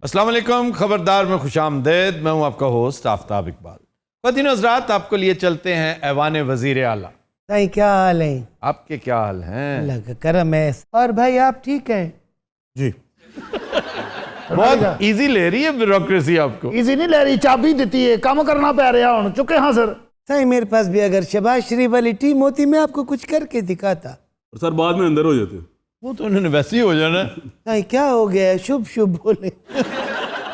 अस्सलाम वालेकुम, खबरदार में खुशामदेद। मैं हूं आपका होस्ट आफ्ताब इकबाल। ख़वातीन हज़रात, आपको लिए चलते हैं ऐवान वज़ीर आला। भाई क्या हाल है? आपके क्या हाल हैं? अल्लाह का करम है। और भाई आप ठीक हैं? जी बहुत इजी ले रही है ब्यूरोक्रेसी आपको। इजी नहीं ले रही, चाबी देती है, काम करना पै रहा हूं। चुके हाँ सर। सही मेरे पास भी अगर शहबाज शरीफ वाली टीम होती मैं आपको कुछ करके दिखाता। और सर बाद में अंदर हो जाते हैं। वो तो उन्होंने वैसे ही हो जाना। भाई क्या हो गया है? शुभ शुभ बोले।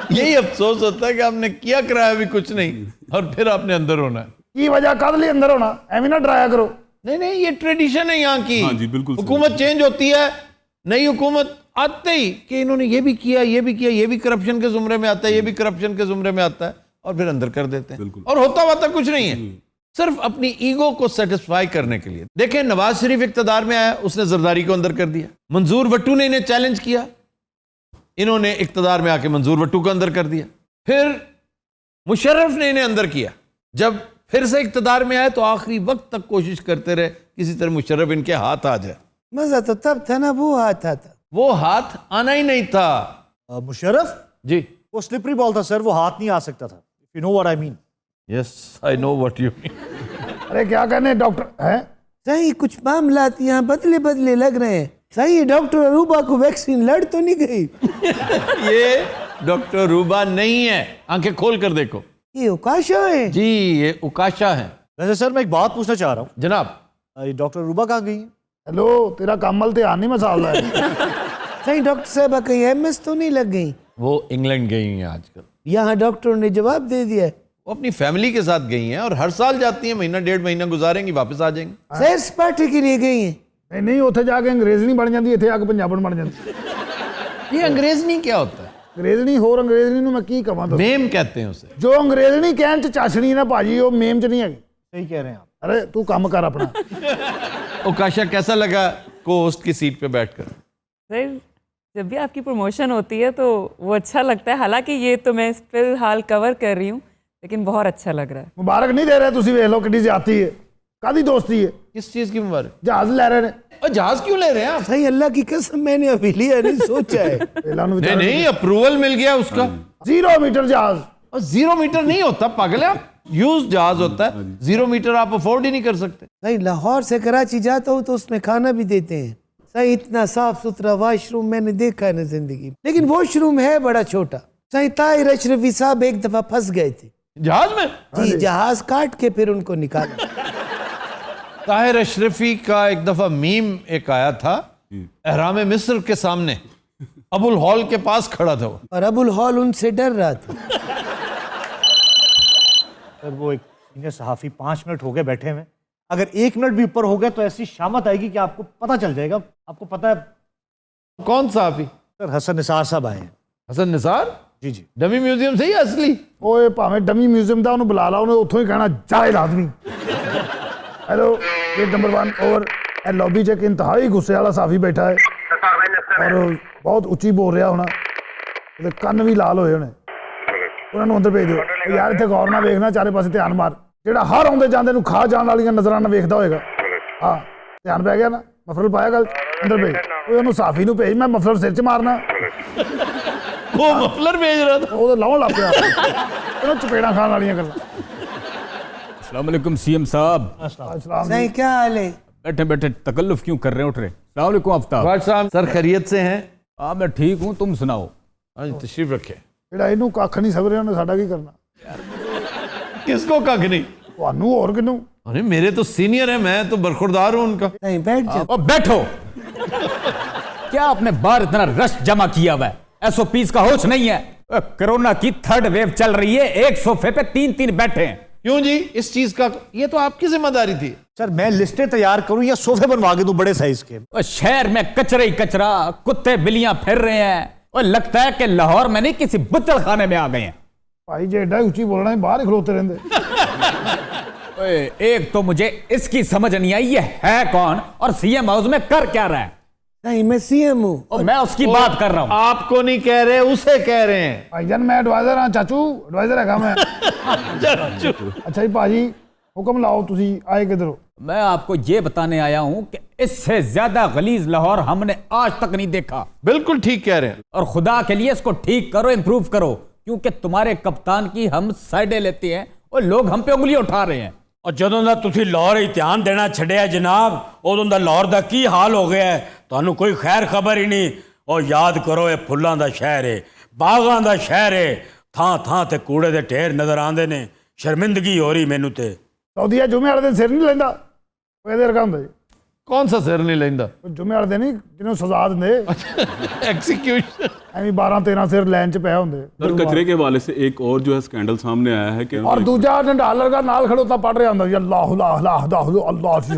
यही अफसोस होता है कि आपने किया कराया भी कुछ नहीं और फिर आपने अंदर होना है। की वजह कद लिए अंदर होना, एवं ना डराया करो। नहीं, ये ट्रेडिशन है यहाँ की। हाँ जी, बिल्कुल सही। हुकूमत चेंज होती है, नई हुकूमत आते ही कि इन्होंने ये भी किया, ये भी किया, ये भी करप्शन के जुमरे में आता है, ये भी करप्शन के जुमरे में आता है, और फिर अंदर कर देते हैं। और होता हुआ कुछ नहीं है, सिर्फ अपनी ईगो को सेटिस्फाई करने के लिए। देखें, नवाज शरीफ इख्तियार में आया, उसने जरदारी को अंदर कर दिया। मंजूर भट्टू ने इन्हें चैलेंज किया, इन्होंने इख्तियार में आके मंजूर भट्टू को अंदर कर दिया। फिर मुशर्रफ ने इन्हें अंदर किया। जब फिर से इख्तियार में आए तो आखिरी वक्त तक कोशिश करते रहे किसी तरह मुशर्रफ इनके हाथ आ जाए। मजा तो तब था ना, वो हाथ आता। वो हाथ आना ही नहीं था। मुशर्रफ जी, वो स्लिपरी बॉल था सर, वो हाथ नहीं आ सकता था। If you know what I mean. Yes I know what you mean. अरे क्या कहने डॉक्टर हैं? सही कुछ मामला यहाँ बदले बदले लग रहे हैं। सही डॉक्टर अरूबा को वैक्सीन लड़ तो नहीं गई? ये डॉक्टर रूबा नहीं है, आंखें खोल कर देखो। ये उकाशा है जी, ये उकाशा है। वैसे सर मैं एक बात पूछना चाह रहा हूँ, जनाब, डॉक्टर रूबा कहाँ गई है? हेलो, तेरा कामल ध्यान नहीं मसाल है। सही डॉक्टर साहब कहीं एमएस तो नहीं लग गई? वो इंग्लैंड गई हैं आजकल। यहाँ डॉक्टरों ने जवाब दे दिया है। वो अपनी फैमिली के साथ गई हैं और हर साल जाती हैं, महीना डेढ़ महीना गुजारेंगी, वापस आ जाएंगी। सैर सपाटे के लिए गई हैं। नहीं नहीं, उत्थे जाके अंग्रेजनी बन जाती, इत्थे आके पंजाबन बन जाती। ये अंग्रेजनी क्या होता है? अंग्रेजनी होर अंग्रेजनी ਨੂੰ मैं की कहां तो मेम कहते हैं उसे। जो अंग्रेजनी कहन च चाशनी ना भाजी, वो मेम च नहीं है। सही कह रहे हैं आप। अरे तू काम कर अपना। उकाशा, कैसा लगा कोस्ट की सीट पे बैठकर? सर, जब भी आपकी प्रमोशन होती है तो वो अच्छा लगता है। हालांकि ये तो मैं फिलहाल कवर कर रही हूँ, लेकिन बहुत अच्छा लग रहा है। मुबारक नहीं दे रहे, तुसी वेख लो कितनी ज्यादती है। कादी दोस्ती है? किस चीज की मुबारक? जहाज ले रहे ने। और जहाज क्यों ले रहे हैं आप? सही अल्लाह की कसम मैंने अभी लिया नहीं, सोचा है। नहीं, अप्रूवल मिल गया उसका। 0 मीटर जहाज। और 0 मीटर नहीं होता, पागल है आप। यूज जहाज होता है, 0 मीटर आप अफोर्ड ही नहीं कर सकते। सही लाहौर से कराची जाता हूँ तो उसमें खाना भी देते हैं। सही इतना साफ सुथरा वॉशरूम मैंने देखा है ना जिंदगी, लेकिन वॉशरूम है बड़ा छोटा। सही ताहिर अशरफी साहब एक दफा फंस गए थे जहाज में। जी, जहाज काट के फिर उनको निकाला। ताहिर अशरफी का एक दफा मीम एक आया था, एहराम मिस्र के सामने अबुल हॉल के पास खड़ा था वो, और अबुल हॉल उनसे डर रहा था। सर वो एक सीनियर सहाफी 5 मिनट हो गए बैठे हुए, अगर 1 मिनट भी ऊपर हो गया तो ऐसी शामत आएगी कि आपको पता चल जाएगा। आपको पता है कौन साहबी? सर, हसन निसार साहब आए हैं। हसन निसार? जी जी। डमी म्यूजियम से ही असली? ओए भावें डमी म्यूजियम दा, उन्हें बुला ला, उन्हें उथों ही कहना जाहिल आदमी। Hello, gate number 1 over. ए लॉबी च एक इंतहाई गुस्से वाला साफी बैठा है और बहुत उच्ची बोल रहा होना, ਉਹਦੇ ਕੰਨ ਵੀ ਲਾਲ ਹੋਏ ਹੋਣੇ। ਉਹਨਾਂ ਨੂੰ ਅੰਦਰ ਭੇਜ ਦਿਓ। ਯਾਰ ਇੱਥੇ ਗੌਰ ਨਾਲ ਵੇਖਣਾ, ਚਾਰੇ ਪਾਸੇ ਧਿਆਨ ਮਾਰ। ਜਿਹੜਾ ਹਰ ਆਉਂਦੇ ਜਾਂਦੇ ਨੂੰ ਖਾ ਜਾਣ ਵਾਲੀਆਂ ਨਜ਼ਰਾਂ ਨਾਲ ਵੇਖਦਾ ਹੋਏਗਾ। ਹਾਂ, ਧਿਆਨ ਪੈ ਗਿਆ ਨਾ? ਮਫਰਲ ਪਾਇਆ ਗੱਲ? ਅੰਦਰ ਭੇਜ। ਓਏ ਉਹਨੂੰ ਸਾਫੀ ਨੂੰ ਭੇਜ, ਮੈਂ ਮਫਰਲ ਸਿਰ 'ਚ ਮਾਰਨਾ। वो मफलर भेज रहा था। ਉਹ ਤਾਂ ਲਾਉਣ ਲੱਗ ਪਿਆ। ਉਹਨੂੰ ਚਪੇੜਾਂ ਖਾਣ ਵਾਲੀਆਂ ਗੱਲਾਂ। अस्सलाम वालेकुम सीएम साहब। सही क्या हाल है? बैठे बैठे तकल्लुफ क्यों कर रहे हैं? उठ रहे। अस्सलाम वालेकुम आफ्ताब। वाज साहब, सर खैरियत से हैं? हाँ मैं ठीक हूँ, तुम सुनाओ। हाँ जी, तशरीफ रखे। ਜਿਹੜਾ ਇਹਨੂੰ ਕੱਖ ਨਹੀਂ ਸਬਰੇ, ਉਹਨੇ ਸਾਡਾ ਕੀ ਕਰਨਾ? किसको कख नहीं? ਤੁਹਾਨੂੰ ਹੋਰ ਕਿਹਨੂੰ? अरे मेरे तो सीनियर है, मैं तो बरखुरदार हूँ उनका। नहीं बैठ जाओ। और बैठो। क्या आपने बाहर इतना रश जमा किया हुआ है? एसओपीज का होश नहीं है? कोरोना की 3rd वेव चल रही है, एक सोफे पे 3-3 बैठे हैं। क्यों जी? इस चीज का ये तो आपकी जिम्मेदारी थी। सर मैं लिस्टें तैयार करूं या सोफे बनवा के दूं बड़े साइज के? और शहर में कचरा ही कचरा, कुत्ते बिल्लियां फिर रहे हैं और लगता है कि लाहौर में नहीं किसी बुच्चल खाने में आ गए हैं। भाई जे एडा ऊंची बोलना है, बाहर ही खलोते रहंदे। ओए, एक तो मुझे इसकी समझ नहीं आई, ये है कौन और सीएम हाउस में कर क्या रहा है? नहीं मैं सीएम हूँ और मैं उसकी बात कर रहा हूँ। आपको नहीं कह रहे, उसे कह रहे हैं। भाईजान मैं एडवाइजर हाँ, चाचू एडवाइजर है मैं। अच्छा जी भाजी, हुक्म लाओ, तुसी आए किधर हो? मैं आपको ये बताने आया हूं कि इससे ज्यादा गलीज लाहौर हमने आज तक नहीं देखा। बिल्कुल ठीक कह रहे हैं। और खुदा के लिए इसको ठीक करो, इंप्रूव करो, क्योंकि तुम्हारे कप्तान की हम साइडें लेते हैं और लोग हम पे उंगली उठा रहे हैं। और ਜਦੋਂ ਦਾ ਤੁਸੀਂ ਲਾਹੌਰ ਹੀ ਧਿਆਨ ਦੇਣਾ ਛੱਡਿਆ ਜਨਾਬ, ਉਦੋਂ ਦਾ ਲਾਹੌਰ ਦਾ ਕੀ ਹਾਲ ਹੋ ਗਿਆ ਹੈ, ਤੁਹਾਨੂੰ ਕੋਈ ਖੈਰ ਖਬਰ ਹੀ ਨਹੀਂ। ਉਹ ਯਾਦ ਕਰੋ, ਇਹ ਫੁੱਲਾਂ ਦਾ ਸ਼ਹਿਰ ਹੈ, ਬਾਗਾਂ ਦਾ ਸ਼ਹਿਰ ਹੈ, ਥਾਂ ਥਾਂ ਤੇ ਕੂੜੇ ਦੇ ਢੇਰ ਨਜ਼ਰ ਆਉਂਦੇ ਨੇ। ਸ਼ਰਮਿੰਦਗੀ ਹੋ ਰਹੀ ਮੈਨੂੰ ਤੇ। ਸੌਦੀਆ ਜੁਮੇ ਵਾਲੇ ਦਿਨ ਸਿਰ ਨਹੀਂ ਲੈਂਦਾ, ਉਹ ਇਹਦੇ ਵਰਗਾ ਹੁੰਦਾ ਜੀ। कौन सा सिर नहीं लेंदा? ਜੁਮੇ ਵਾਲੇ ਦਿਨ ਨਹੀਂ ਜਿਹਨੂੰ ਸਜ਼ਾ ਦਿੰਦੇ एग्जीक्यूशन। ਐਵੇਂ 12-13 ਸਿਰ ਲਾਈਨ 'ਚ ਪਏ ਹੁੰਦੇ। सर कचरे के हवाले से एक और जो है स्कैंडल सामने आया है कि और दूजा डंडालर का नाल खड़ोता पढ़ रहा ਹੁੰਦਾ ਜੀ, ਅੱਲਾਹੁ ਲਾ ਇਲਾਹਾ ਇल्लल्लाहु अल्लाह सी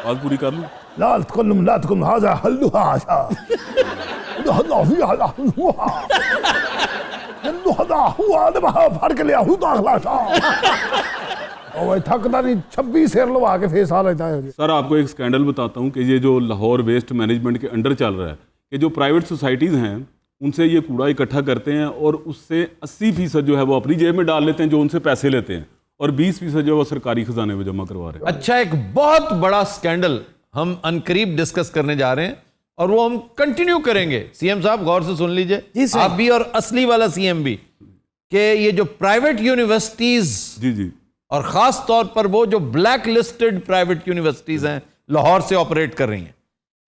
बात पूरी कर लूं। ला तकुल्लुम हाजा हल्लुहा आशा अल्लाहु या अल्लाह अल्लाह हुआ दबा फड़ के लिया हु दाखला सा ओए थकदा नहीं 26 सिर लवा के फेस आ लेता है। सर आपको एक स्कैंडल बताता हूं कि ये जो लाहौर वेस्ट मैनेजमेंट के अंडर चल रहा है कि जो प्राइवेट सोसाइटीज़ हैं उनसे ये कूड़ा इकट्ठा करते हैं और उससे 80% जो है वो अपनी जेब में डाल लेते हैं जो उनसे पैसे लेते हैं, और 20% जो है वो सरकारी खजाने में जमा करवा रहे हैं। अच्छा, एक बहुत बड़ा स्कैंडल हम अनकरीब डिस्कस करने जा रहे हैं और वो हम कंटिन्यू करेंगे। सीएम साहब गौर से सुन लीजिए, जी सर। आप भी और असली वाला सीएम भी, कि ये जो प्राइवेट यूनिवर्सिटीज जी जी और खास तौर पर वो जो ब्लैक लिस्टेड प्राइवेट यूनिवर्सिटीज हैं लाहौर से ऑपरेट कर रही हैं,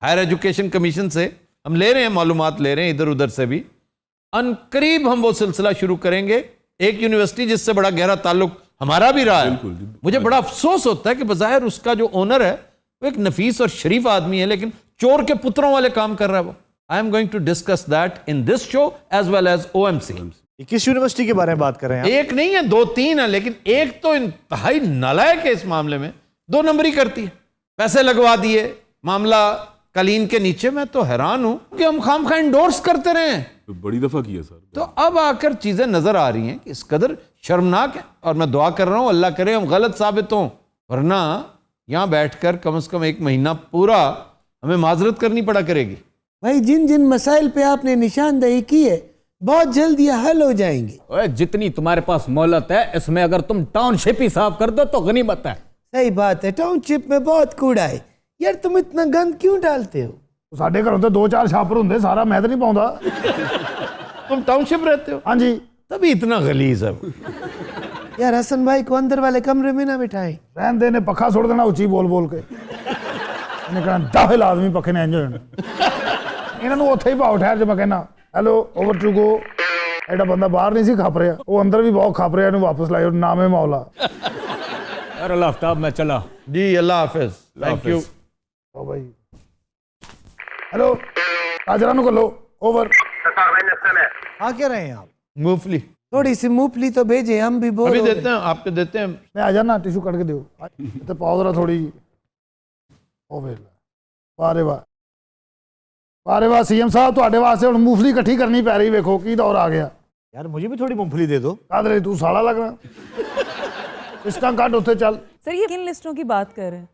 हायर एजुकेशन कमीशन से हम ले रहे हैं मालूमात, ले रहे हैं इधर उधर से भी। अनकरीब हम वो सिलसिला शुरू करेंगे। एक यूनिवर्सिटी जिससे बड़ा गहरा ताल्लुक हमारा भी रहा है, मुझे बड़ा अफसोस होता है कि बज़ाहिर उसका जो ओनर है वो एक नफीस और शरीफ आदमी है, लेकिन चोर के पुत्रों वाले काम कर रहा है वो। I am going to discuss that in this show as well as OMC। किस यूनिवर्सिटी के बारे में बात कर रहे हैं आप? एक नहीं है, 2-3 है, लेकिन एक तो इंतहाई नालायक है इस मामले में, 2 नंबरी करती है। पैसे लगवा दिए, मामला कलीन के नीचे। मैं तो हैरान हूं कि हम खामखा इंडोर्स करते रहे हैं, तो बड़ी दफ़ा किया सर। तो अब आकर चीजें नजर आ रही हैं कि इस कदर शर्मनाक है। और मैं दुआ कर रहा हूं अल्लाह करे हम गलत साबित हों, वरना यहां बैठकर कम से कम 1 महीना पूरा हमें माजरत करनी पड़ा करेगी। भाई जिन जिन मसाइल पे आपने निशानदेही की है बहुत जल्द ये हल हो जाएंगे। ओए, जितनी तुम्हारे पास मोहलत है इसमें अगर तुम टाउनशिप ही साफ कर दो तो गनीमत है। सही बात है, टाउनशिप में बहुत कूड़ा है यार, तुम इतना गंद क्यों डालते हो? ਸਾਡੇ ਘਰੋਂ ਤੇ 2-4 ਛਾਪਰ ਹੁੰਦੇ, ਸਾਰਾ ਮੈਂ ਤਾਂ ਨਹੀਂ ਪਾਉਂਦਾ। तुम टाउनशिप रहते हो, हाँ जी, तभी इतना गलीज है वो। यार हसन भाई को अंदर वाले कमरे में ना बिठाएं। रहन दे ने पक्खा सुट देना ਉੱਚੀ ਬੋਲ ਬੋਲ ਕੇ। ਇਹਨੇ ਕਹਿਣਾ ਦਾਖਲ ਆਦਮੀ ਪੱਖੇ ਨੇ ਇੰਜ ਹੋ ਜਾਣਾ। ਇਹਨਾਂ ਨੂੰ ਉੱਥੇ ਹੀ ਭਾਉ ਠਹਿਰ ਜੇ ਮੈਂ ਕਹਿਣਾ ਹੈਲੋ ਓਵਰ ਟੂ ਗੋ। ਐਡਾ ਬੰਦਾ ਬਾਹਰ ਨਹੀਂ ਸੀ ਖੱਪ ਰਿਹਾ, ਉਹ ਅੰਦਰ ਵੀ ਬਹੁਤ ਖੱਪ ਰਿਹਾ, ਇਹਨੂੰ ਵਾਪਸ ਲਾਇਓ, ਨਾਮੇ ਮੌਲਾ। अरे आफ्ताब मैं चला। जी अल्लाह हाफिज, थैंक यू। ओ भाई हेलो ताजरा नु करो ओवर। हाँ क्या रहे हैं आप? मूंगफली थोड़ी सी मूंगफली तो भेजे, हम भी बोल अभी देते हैं, आपके देते हैं। मैं आ जाना, टिश्यू कट के दियो ते पाओ जरा थोड़ी। ओ वेल वारे वाह वारे वाह सीएम साहब, ਤੁਹਾਡੇ ਵਾਸਤੇ ਹੁਣ ਮੂੰਗਫਲੀ ਇਕੱਠੀ ਕਰਨੀ ਪੈ ਰਹੀ। ਵੇਖੋ ਕੀ ਦੌਰ ਆ ਗਿਆ। यार मुझे भी थोड़ी मूंगफली दे दो। ਕਾਦਰੇ ਤੂੰ ਸਾਲਾ ਲੱਗਣਾ। इसका ਕੱਢ ਉੱਥੇ ਚੱਲ। सर ये किन लिस्टों की बात कर रहे हैं?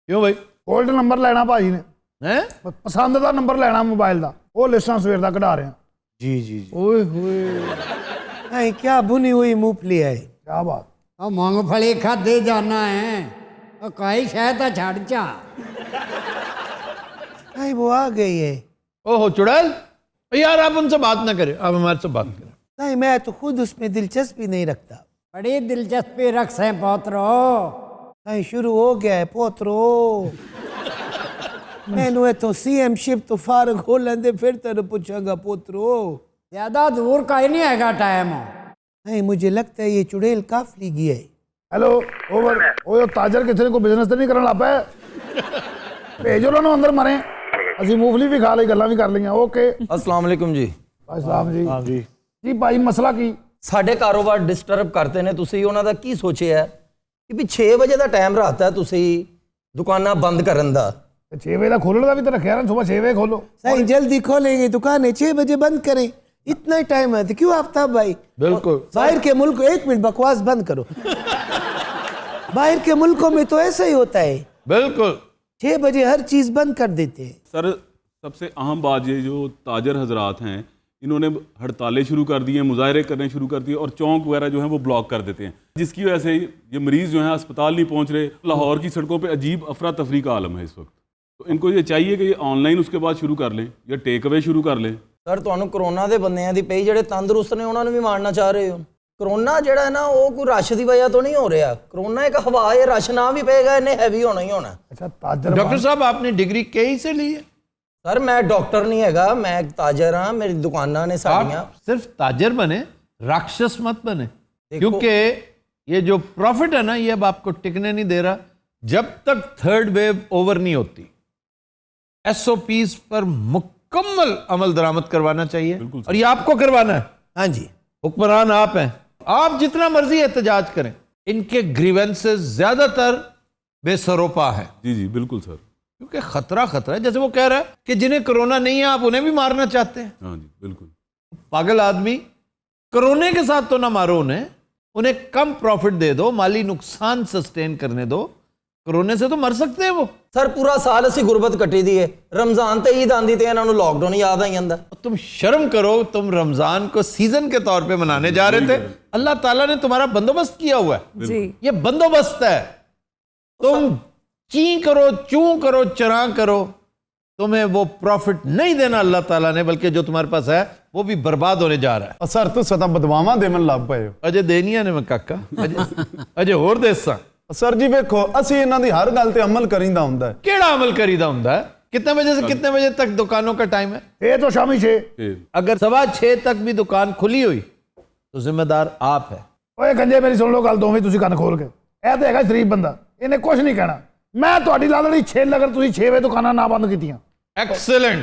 क्यों भाई? 골ਡ ਨੰਬਰ ਲੈਣਾ ਭਾਜੀ ਨੇ, हैं? ਪਸੰਦ ਦਾ ਨੰਬਰ ਲੈਣਾ ਮੋਬਾਈਲ ਦਾ, ਉਹ ਲਿਸਟਾਂ ਸਵੇਰ ਦਾ ਕਢਾ ਰਹੇ ਆ। जी जी जी। ओए होए, नहीं, क्या बुनी हुई मूंगफली है। क्या बात। ਉਹ ਮੂੰਗਫਲੀ ਖਾਦੇ ਜਾਣਾ ਹੈ, ਉਹ ਕਾਈ ਸ਼ਾਇਦ ਤਾਂ ਛੱਡ ਜਾ। नहीं वो आ गई है। ओहो चुड़ैल, यार आप उनसे बात ना करें, आप हमारे से बात करें। नहीं मैं तो खुद उसमें दिलचस्पी नहीं रखता। बड़ी दिलचस्पी रख से पोतरो। नहीं शुरू हो गया है पोतरो। मैनू तो सीएम शिप तो फारग हो लेंदे फिर तेरे पूछांगा पोतरो। ज्यादा दूर का ही नहीं हैगा टाइम। नहीं मुझे लगता है ये चुड़ैल काफली गया है। Hello over. ओए ताजर किसी ने कोई बिजनेस तो नहीं करना ਲੱਗ ਪਿਆ? ਭੇਜੋ ਉਹਨਾਂ ਨੂੰ ਅੰਦਰ ਮਰੇ, ਅਸੀਂ ਮੂੰਗਫਲੀ ਵੀ ਖਾ ਲਈ, ਗੱਲਾਂ ਵੀ ਕਰ ਲਈਆਂ। ਓਕੇ अस्सलाम वालेकुम जी। ਭਾਈ ਸਾਹਿਬ ਜੀ। हाँ जी। ਜੀ ਭਾਈ ਮਸਲਾ ਕੀ? ਸਾਡੇ ਕਾਰੋਬਾਰ ਡਿਸਟਰਬ ਕਰਦੇ ਨੇ, ਤੁਸੀਂ ਉਹਨਾਂ ਦਾ ਕੀ ਸੋਚਿਆ ਕਿ ਵੀ 6 ਵਜੇ ਦਾ ਟਾਈਮ ਰੱਖਤਾ ਤੁਸੀਂ ਦੁਕਾਨਾਂ ਬੰਦ ਕਰਨ ਦਾ? 6 ਵਜੇ ਦਾ ਖੋਲਣ ਦਾ ਵੀ ਤਾਂ ਰੱਖਿਆ ਨਾ, ਸਵੇਰ 6 ਵਜੇ ਖੋਲੋ। सही जल्दी खोलेंगे दुकानें, 6 बजे बंद करें, इतना ही टाइम है तो क्यों आफ्ताब भाई? बिल्कुल। बाहर के मुल्क, 1 मिनट बकवास बंद करो। बाहर के मुल्कों में तो ऐसा ही होता है, बिल्कुल 6 बजे हर चीज बंद कर देते हैं। सर सबसे अहम बात ये जो ताजर हजरात हैं इन्होंने हड़तालें शुरू कर दी हैं, मुजाहरे करने शुरू कर दिए और चौक वगैरह जो हैं वो ब्लॉक कर देते हैं, जिसकी वजह से ये मरीज़ जो हैं अस्पताल नहीं पहुंच रहे। लाहौर की सड़कों पे अजीब अफरा तफरी का आलम है इस वक्त। तो इनको ये चाहिए कि ये ऑनलाइन उसके बाद शुरू कर लें या टेक अवे शुरू कर लें। ਸਰ ਤੁਹਾਨੂੰ ਕਰੋਨਾ ਦੇ ਬੰਦਿਆਂ ਦੀ ਪਈ ਜਿਹੜੇ ਤੰਦਰੁਸਤ ਨੇ ਉਹਨਾਂ ਨੂੰ ਵੀ ਮਾਰਨਾ ਚਾਹ ਰਹੇ ਹੋ। ਕਰੋਨਾ ਜਿਹੜਾ ਹੈ ਨਾ ਉਹ ਕੋਈ ਰਸ਼ ਦੀ ਵਜ੍ਹਾ ਤੋਂ ਨਹੀਂ ਹੋ ਰਿਹਾ। ਕਰੋਨਾ ਇੱਕ ਹਵਾ ਹੈ, ਰਸ਼ ਨਾ ਵੀ ਪਏਗਾ ਇਹਨੇ ਹੈਵੀ होना ही होना। अच्छा ताजर डॉक्टर साहब आपने डिग्री कहीं से ली है? सर मैं डॉक्टर नहीं हैगा, मैं एक ताजर हाँ, मेरी दुकाना ने साड़ियाँ। आप सिर्फ ताजर बने, राक्षस मत बने, क्योंकि ये जो प्रॉफिट है ना ये अब आपको टिकने नहीं दे रहा जब तक थर्ड वेव ओवर नहीं होती। एसओपीज पर मुकम्मल अमल दरामद करवाना चाहिए और ये आपको करवाना है। हाँ जी, हुक्मरान आप हैं, आप जितना मर्जी एहतजाज करें, इनके ग्रीवेंसेस ज्यादातर बेसरोपा है। जी जी बिल्कुल सर, क्योंकि खतरा है। जैसे वो कह रहा है कि जिन्हें कोरोना नहीं है आप उन्हें भी मारना चाहते हैं। हाँ जी बिल्कुल। पागल आदमी, कोरोना के साथ तो ना मारो उन्हें कम प्रॉफिट दे दो, माली नुकसान सस्टेन करने दो। कोरोना से तो मर सकते हैं वो। सर पूरा साल ਅਸੀਂ गुरबत कटी दी है, रमजान ते ईद आंदी ते इन्हां नूं लॉकडाउन याद आई ਜਾਂਦਾ। तुम शर्म करो, तुम रमजान को सीजन के तौर पे मनाने जा रहे थे, अल्लाह ताला ने तुम्हारा बंदोबस्त किया हुआ है। जी ये बंदोबस्त है। तुम ची करो, चू करो, चरा करो, तुम्हें वो प्रॉफिट नहीं देना अल्लाह ताला ने, बल्कि जो तुम्हारे पास है वो भी बर्बाद होने जा रहा है। सर तुस ਤਾਂ ਬਦਵਾਵਾਂ ਦੇਵਣ ਲੱਗ ਪਏ ਹੋ। अजय देनिया ने मैं काका अजय होर देसा सर जी वेखो ਅਸੀਂ ਇਹਨਾਂ ਦੀ ਹਰ ਗੱਲ ਤੇ ਅਮਲ ਕਰੀਂਦਾ ਹੁੰਦਾ ਹੈ। केड़ा अमल करीदा हुंदा है? कितने बजे से कितने बजे तक दुकानों का टाइम है? ये तो शामी 6। अगर 6:15 तक भी दुकान खुली हुई तो जिम्मेदार आप है। ਓਏ ਗੰਜੇ ਮੇਰੀ ਸੁਣ ਲਓ ਗੱਲ ਦੋਵੇਂ ਤੁਸੀਂ ਕੰਨ ਖੋਲ ਕੇ। ਇਹ ਤਾਂ ਹੈਗਾ ਸ਼ਰੀਫ ਬੰਦਾ, ਇਹਨੇ ਕੁਝ ਨਹੀਂ ਕਹਿਣਾ। ਮੈਂ ਤੁਹਾਡੀ ਲਾਲੜੀ 6 ਅਗਰ ਤੁਸੀਂ 6 ਵਜੇ ਦੁਕਾਨਾਂ ਨਾ ਬੰਦ ਕੀਤੀਆਂ। एक्सीलेंट।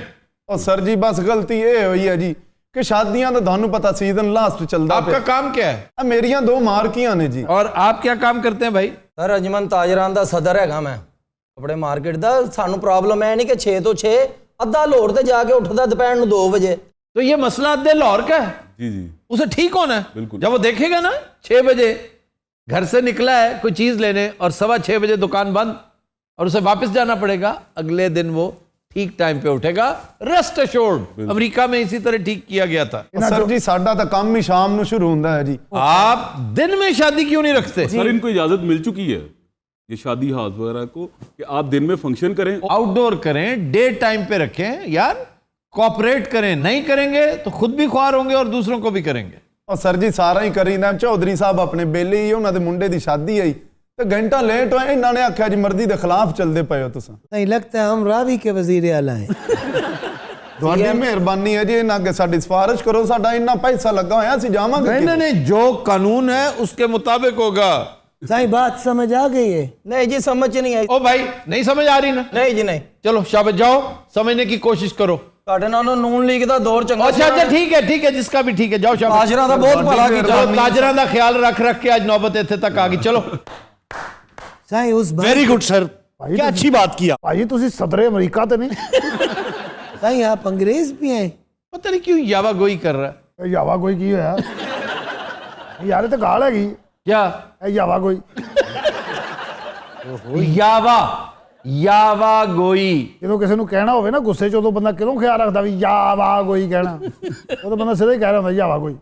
और सर जी बस गलती ये हुई है जी कि शादियां तो ਤੁਹਾਨੂੰ ਪਤਾ सीजन लास्ट चलता आपका काम क्या है? मेरियां 2 मार्कियां ने जी। और आप क्या काम करते हैं भाई? सर अजमन ताजरान ਦਾ ਸਦਰ ਹੈਗਾ ਮੈਂ ਆਪਣੇ ਮਾਰਕੀਟ ਦਾ। ਸਾਨੂੰ ਪ੍ਰੋਬਲਮ ਹੈ ਨਹੀਂ ਕਿ 6 ਤੋਂ 6 ਅੱਧਾ ਲਾਹੌਰ ਤੇ ਜਾ ਕੇ ਉੱਠਦਾ ਦੁਪਹਿਰ ਨੂੰ 2 ਵਜੇ। तो ये मसला अद्धे लाहौर का है, जी जी उसे ठीक होना है। बिल्कुल। जब वो देखेगा ना 6 बजे घर से निकला है कोई चीज लेने और 6:15 बजे दुकान बंद और उसे वापस जाना पड़ेगा, अगले दिन वो ठीक टाइम पे उठेगा। Rest assured. अमेरिका में इसी तरह ठीक किया गया था। सर जी साडा तो काम ही शाम ਨੂੰ शुरू ਹੁੰਦਾ है जी। आप दिन में शादी क्यों नहीं रखते? सर इनको इजाजत मिल चुकी है ये शादी हाउस वगैरह को कि आप दिन में फंक्शन करें, आउटडोर करें, डे टाइम पे रखें यार, कोऑपरेट करें। नहीं करेंगे तो खुद भी ख्वार होंगे और दूसरों को भी करेंगे। और सर जी सारा ही करीदा चौधरी साहब अपने बेले ही उन्होंने मुंडे की शादी आई तो घंटा लेट होए, इन्होंने आख्या जी मर्जी के खिलाफ चलते पे हो तुस। नहीं लगता है हम रावी के वजीर आला हैं। ਤੁਹਾਡੀ ਮਿਹਰਬਾਨੀ ਹੈ ਜੀ, ਇਹਨਾਂ ਅੱਗੇ ਸਾਡੀ ਸਿਫਾਰਿਸ਼ ਕਰੋ, ਸਾਡਾ ਇੰਨਾ ਪੈਸਾ ਲੱਗਾ ਹੋਇਆ ਅਸੀਂ ਜਾਵਾਂਗੇ। नहीं नहीं, जो कानून है उसके मुताबिक होगा। साईं बात समझ आ गई है? नहीं जी समझ नहीं आई। ओ भाई नहीं समझ आ रही ना? नहीं जी नहीं। चलो शाबाश, जाओ समझने की कोशिश करो। ਤੁਹਾਡੇ ਨਾਲ ਨੂਨ ਲੀਗ ਦਾ ਦੌਰ ਚੰਗਾ। अच्छा ठीक है जिसका भी ठीक है, जाओ शाबाश। ਤਾਜਰਾਂ ਦਾ ਬਹੁਤ ਭਲਾ ਕੀਤਾ। ताजरा का ख्याल रख के आज नौबत इत्थे तक आ गई। चलो साईं उस वेरी गुड सर, क्या अच्छी बात किया। ਭਾਜੀ ਤੁਸੀਂ ਸਦਰੇ ਅਮਰੀਕਾ ਤੇ ਨਹੀਂ? साईं आप अंग्रेज भी हैं? पता नहीं क्यों यावा गोई कर रहा है। ਇਹ ਯਾਵਾ ਕੋਈ ਕੀ ਹੋਇਆ ਯਾਰ? ਇਹ ਤਾਂ ਗਾਲ ਹੈਗੀ। क्या ਇਹ ਯਾਵਾ ਕੋਈ यावा गोई? ਜਦੋਂ ਕਿਸੇ ਨੂੰ ਕਹਿਣਾ ਹੋਵੇ ਨਾ ਗੁੱਸੇ 'ਚ, ਉਦੋਂ ਬੰਦਾ ਕਿਉਂ ਖਿਆਲ ਰੱਖਦਾ ਵੀ ਯਾਵਾ ਕੋਈ ਕਹਿਣਾ? ਉਦੋਂ ਬੰਦਾ ਸਿੱਧਾ ਹੀ ਕਹਿ ਰਿਹਾ ਹੁੰਦਾ ਯਾਵਾ ਕੋਈ।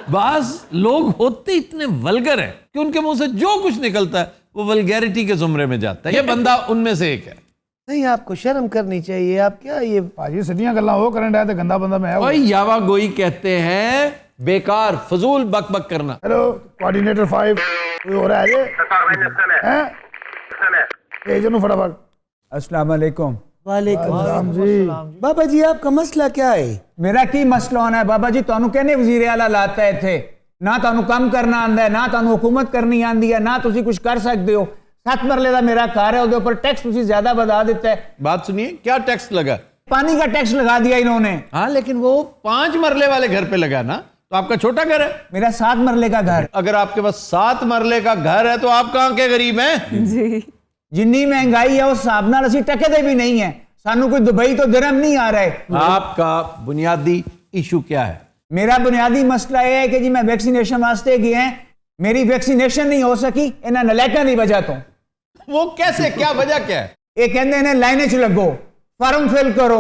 बाज लोग होते इतने वल्गर हैं कि उनके मुंह से जो कुछ निकलता है वो वल्गैरिटी के जुमरे में जाता है। ये बंदा उनमें से एक है। नहीं आपको शर्म करनी चाहिए। आप क्या ये ਭਾਜੀ ਸਿੱਧੀਆਂ ਗੱਲਾਂ ਉਹ ਕਰਨ ਡਿਆ ਤੇ ਗੰਦਾ ਬੰਦਾ ਮੈਂ। और यावा गोई कहते हैं बेकार फजूल बक बक करना। हेलो कोऑर्डिनेटर 5 कोई हो रहा है ये? हैं भेज नु फटाफट। अस्सलाम वालेकुम। वालेकुम जी। बाबा जी आपका मसला क्या है? मेरा की मसला होना है बाबा जी? ਤੁਹਾਨੂੰ कहने वजीर आला लाता है इत्थे ना, ਤੁਹਾਨੂੰ ਕੰਮ ਕਰਨਾ ਆਂਦਾ ਹੈ ਨਾ, ਤੁਹਾਨੂੰ हुकूमत करनी आंदी है ना, ਤੁਸੀਂ कुछ कर सकते हो। 7 मरले का मेरा घर है, उसके ऊपर टैक्स ਤੁਸੀਂ ज्यादा बढ़ा देता है। बात सुनिए, क्या टैक्स लगा? पानी का टैक्स लगा दिया इन्होंने। हाँ लेकिन वो 5 मरले वाले घर पे लगा ना, तो आपका छोटा घर है। मेरा 7 मरले का घर। अगर आपके पास 7 मरले का घर है तो आप कहाँ के गरीब हैं? जी जिन्नी महंगाई है उस हिसाब नाल असीं टकदे भी नहीं है। सानू कोई दुबई तो दिरहम नहीं आ रहा है। आपका बुनियादी इशू क्या है? मेरा बुनियादी मसला यह है कि जी मैं वैक्सीनेशन वास्ते गए हैं, मेरी वैक्सीनेशन नहीं हो सकी इन्हां नलैकां दी वजह तो। वो कैसे, क्या वजह क्या है? ये कहंदे ने लाइनें च लगो, फॉर्म फिल करो,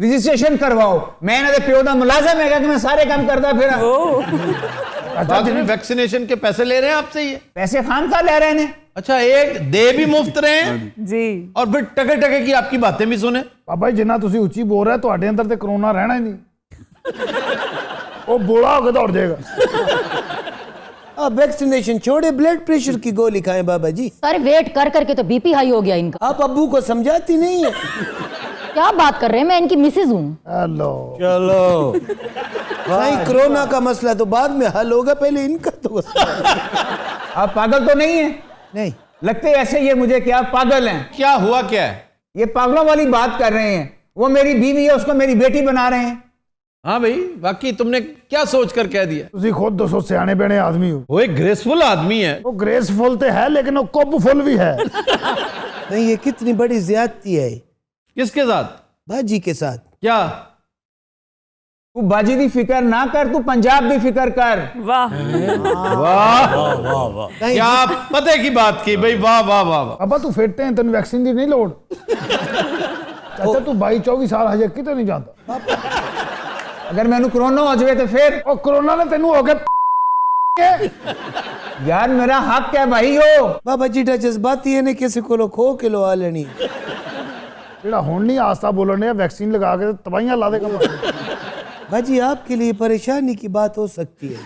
रजिस्ट्रेशन करवाओ। मैं इन्हां दे प्यो दा मुलाजिम हैगा कि मैं सारे काम करदा फिरां। अच्छा जी, वैक्सीनेशन के पैसे ले रहे हैं आपसे ये? पैसे खान का ले रहे ने। अच्छा, एक दे भी मुफ्त रहे हैं जी, और फिर टके टके की आपकी बातें भी सुने। ਬਾਬਾ ਜੀ ਜਿੰਨਾ ਤੁਸੀਂ ਉੱਚੀ ਬੋਲ ਰਹੇ ਤੁਹਾਡੇ ਅੰਦਰ ਤੇ ਕਰੋਨਾ ਰਹਿਣਾ ਹੀ ਨਹੀਂ ਉਹ ਬੋਲਾ ਹੋ ਕੇ ਦੌੜ ਜਾਏਗਾ आप वैक्सीनेशन छोड़े, ब्लड प्रेशर की गोली खाएं बाबा जी। सर वेट कर करके तो बीपी हाई हो गया इनका। आप अब्बू को समझाती नहीं है। क्या बात कर रहे हैं, मैं इनकी मिसेज हूँ। हेलो चलो, भाई कोरोना का मसला तो बाद में हल होगा, पहले इनका तो मसला। आप पागल तो नहीं है? नहीं लगते ऐसे ये मुझे कि आप पागल हैं। क्या हुआ क्या है? ये पागलों वाली बात कर रहे हैं। वो मेरी बीवी है, उसको मेरी बेटी बना रहे हैं। हाँ भाई, बाकी तुमने क्या सोच कर कह दिया? ਤੁਸੀਂ ਖੁਦ ਦੱਸੋ ਸਿਆਣੇ ਬਣੇ ਆਦਮੀ ਹੋ। वो एक ग्रेसफुल आदमी है। ਉਹ ਗ੍ਰੇਸਫੁਲ ਤੇ ਹੈ ਲੇਕਿਨ ਉਹ ਕੁੱਬਫੁਲ ਵੀ ਹੈ। नहीं, ये कितनी बड़ी ज्यादती है किसके साथ? बाजी के साथ। क्या? तू बाजी दी फिक्र ना कर, तू पंजाब दी फिक्र कर। वाह वाह वाह वाह क्या पते की बात की भाई, वाह वाह वाह वाह। ਅੱਬਾ ਤੂੰ ਫਿੱਟ ਹੈ, ਤੈਨੂੰ ਵੈਕਸੀਨ ਦੀ ਨਹੀਂ ਲੋੜ। ਚਾਚਾ ਤੂੰ 22-24 ਸਾਲ ਹਜੇ ਕਿਤੇ ਨਹੀਂ ਜਾਂਦਾ। अगर मैनू कोरोना हो जाए तो फिर? ਉਹ ਕਰੋਨਾ ਨੇ ਤੈਨੂੰ ਹੋ ਕੇ यार मेरा हक है भाई हो। बाबा जी डा जज्बाती है ने किसी को खो के लो आ लेनी। ਜਿਹੜਾ ਹੁਣ ਨਹੀਂ ਆਸਤਾ ਬੋਲਣ ਡਿਆ ਵੈਕਸੀਨ ਲਗਾ ਕੇ ਤਬਾਹੀਆਂ ਲਾ ਦੇਗਾ। बाजी आपके लिए परेशानी की बात हो सकती है।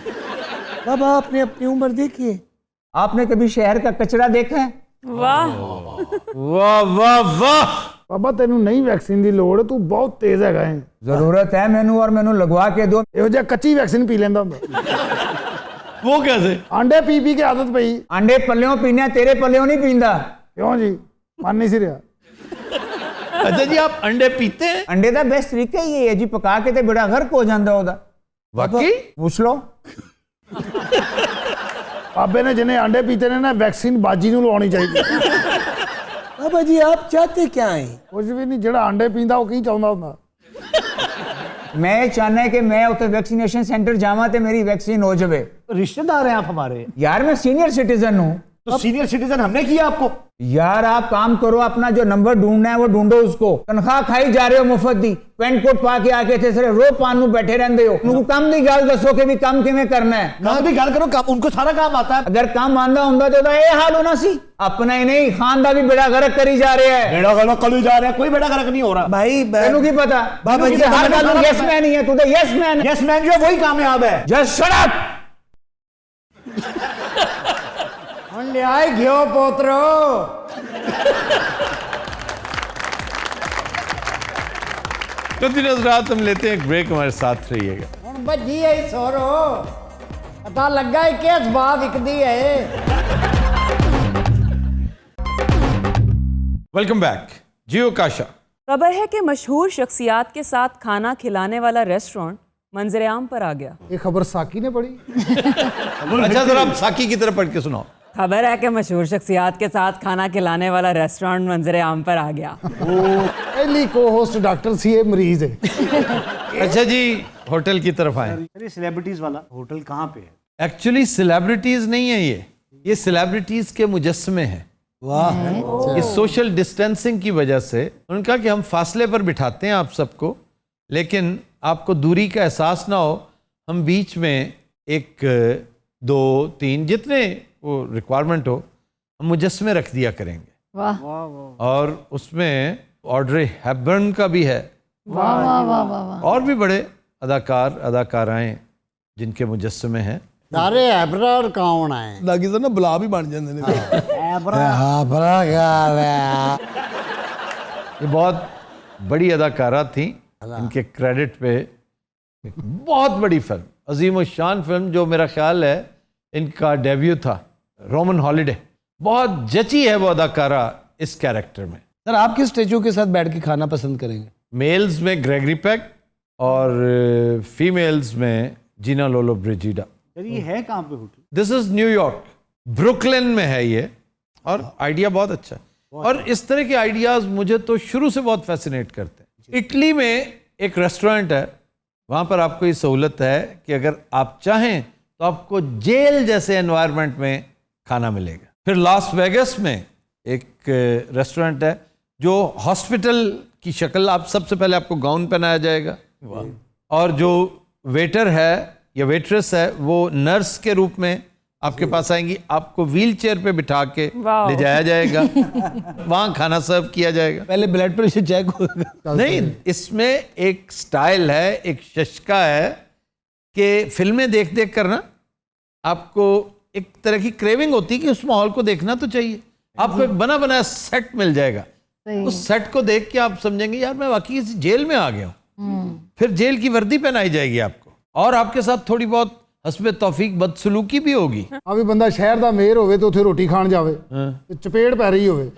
बाबा आपने अपनी उम्र देखी है? आपने कभी शहर का कचरा देखा है? वाह वाह वाह वाह। ਬਾਬਾ ਤੈਨੂੰ ਨਹੀਂ ਵੈਕਸੀਨ ਦੀ ਲੋੜ, ਤੂੰ ਬਹੁਤ ਤੇਜ਼ ਹੈਗਾ ਹੈ। जरूरत है मैनू और मैनू लगवा के दो। ਇਹੋ ਜਿਹਾ ਕੱਚੀ ਵੈਕਸੀਨ ਪੀ ਲੈਂਦਾ ਹੁੰਦਾ। वो कैसे? ਆਂਡੇ ਪੀ ਪੀ ਕੇ ਆਦਤ ਪਈ। अंडे पल्लियों पीने, तेरे पल्लियों नहीं पींदा। ਕਿਉਂ ਜੀ? ਮਨ ਨਹੀਂ ਸੀ ਰਿਹਾ। अच्छा जी, आप अंडे पीते हैं? अंडे का बेस्ट तरीका ही है जी, पका के ते बड़ा गर्क हो जाता ओदा। वाकई? पूछ लो। ਬਾਬੇ ਨੇ ਜਿਹਨੇ ਆਂਡੇ ਪੀਤੇ ਨੇ ਨਾ ਵੈਕਸੀਨ ਬਾਜੀ ਨੂੰ ਲਵਾਉਣੀ ਚਾਹੀਦੀ। बाबा जी आप चाहते क्या हैं? ਕੁਝ ਵੀ ਨਹੀਂ, ਜਿਹੜਾ ਆਂਡੇ ਪੀਂਦਾ ਉਹ ਕੀ ਚਾਹੁੰਦਾ ਹੁੰਦਾ। मैं ये चाहना है कि मैं उसे वैक्सीनेशन सेंटर जावा ते मेरी वैक्सीन हो जाए। रिश्तेदार हैं आप हमारे। यार मैं सीनियर सिटीजन हूँ। तो सीनियर सिटीजन हमने किया आपको। यार आप काम करो, अपना जो नंबर ढूंढना है वो ढूंढो। उसको तनख्वाह खाई जा रहे हो मुफ्त दी, पेंट कोट पा के आके थे सर रो पान नू बैठे रहंदे हो। उनको काम दी गल दसो कि भी काम किवें करना है। काम भी गल करो, काम उनको सारा काम आता है। अगर काम आंदा हुंदा तो ये हाल होना सी। अपना ही नहीं, खान दा भी बेड़ा गर्क करी जा रहे हैं। बेड़ा गर्क करी जा रहे हैं, कोई बेड़ा गर्क नहीं हो रहा। भाई तेनू की पता? बाबा जी हर गल नू यस मैन ही है, तू तो यस मैन। यस मैन जो वही कामयाब है। Just shut up. ਹੁਣ ਲਿਆਏ घियो पोतरो। तो दिन रात हम लेते हैं एक ब्रेक, हमारे साथ रहिएगा। ਹੁਣ ਭੱਜੀ ਆਈ ਸੋਰੋ, ਪਤਾ ਲੱਗਾ ਹੀ ਕਿਸ ਬਾਤ ਵਿਕਦੀ ਹੈ। Welcome back. जियो काशा। खबर है कि मशहूर शख्सियात के साथ खाना खिलाने वाला रेस्टोरेंट मंजरेआम पर आ गया। ਇਹ ਖਬਰ ਸਾਕੀ ਨੇ ਪੜੀ। अच्छा जरा आप साकी की तरफ पढ़ के सुनाओ। खबर है कि मशहूर शख्सियात के साथ खाना खिलाने वाला रेस्टोरेंट मंजरेआम पर आ गया। ਪਹਿਲੀ ਕੋ-ਹੋਸਟ ਡਾਕਟਰ ਸੀ, ਇਹ ਮਰੀਜ਼ ਹੈ। अच्छा जी, होटल की तरफ आए। अरे सेलिब्रिटीज वाला होटल कहाँ पे है? एक्चुअली सेलिब्रिटीज नहीं है ये सेलिब्रिटीज के मुजस्समे हैं। वाह ये सोशल डिस्टेंसिंग की वजह से उन्होंने कहा कि हम फासले पर बिठाते हैं आप सबको, लेकिन आपको दूरी का एहसास ना हो, हम बीच में 1, 2, 3 जितने वो रिक्वायरमेंट हो हम मुजस्समे रख दिया करेंगे। वाह और उसमें ऑड्रे हैपबर्न का भी है। वाह वाह वाह वाह। और भी बड़े अदाकार अदाकाराएं जिनके मुजस्समे हैं। ਸਾਰੇ ਐਬਰਰ ਕੌਣ ਹੈ? लागी तो ना बुला भी बन जाते हैं। ये बहुत बड़ी अदाकारा थी, इनके क्रेडिट पे एक बहुत बड़ी फिल्म, अजीम शान फिल्म, जो मेरा ख्याल है इनका डेब्यू था, रोमन हॉलिडे। बहुत जची है वो अदाकारा इस कैरेक्टर में। सर आप किस स्टेचू के साथ बैठ के खाना पसंद करेंगे? मेल्स में ग्रेगरी पेक और फीमेल्स में जीना लोलो ब्रिजिडा। सर ये है कहाँ पे hotel? This is New York, Brooklyn में है ये, और आइडिया बहुत अच्छा है। और इस तरह के आइडियाज़ मुझे तो शुरू से बहुत फैसिनेट करते हैं। इटली में एक रेस्टोरेंट है, वहाँ पर आपको ये सहूलत है कि अगर आप चाहें तो आपको जेल जैसे एनवायरनमेंट में खाना मिलेगा। फिर लॉस वेगस में एक रेस्टोरेंट है जो हॉस्पिटल की शक्ल, आप सबसे पहले आपको गाउन पहनाया जाएगा, और जो वेटर है या वेट्रेस है वो नर्स के रूप में आपके पास आएंगी, आपको व्हील चेयर पे बिठा के ले जाया जाएगा, वहाँ खाना सर्व किया जाएगा। पहले ब्लड प्रेशर चेक होगा। नहीं, इसमें एक स्टाइल है, एक शशका है कि फिल्में देख देख कर ना आपको एक तरह की क्रेविंग होती है कि उस माहौल को देखना तो चाहिए। आपको एक बना बनाया सेट मिल जाएगा, उस सेट को देख के आप समझेंगे यार मैं वाकई इस जेल में आ गया हूँ। फिर जेल की वर्दी पहनाई जाएगी आपको, और आपके साथ थोड़ी बहुत हस्बे तौफीक बदसलूकी भी होगी। ਆ ਵੀ ਬੰਦਾ ਸ਼ਹਿਰ ਦਾ ਮੇਅਰ ਹੋਵੇ ਤੇ ਉੱਥੇ ਰੋਟੀ ਖਾਣ ਜਾਵੇ ਤੇ ਚਪੇੜ ਪੈ ਰਹੀ ਹੋਵੇ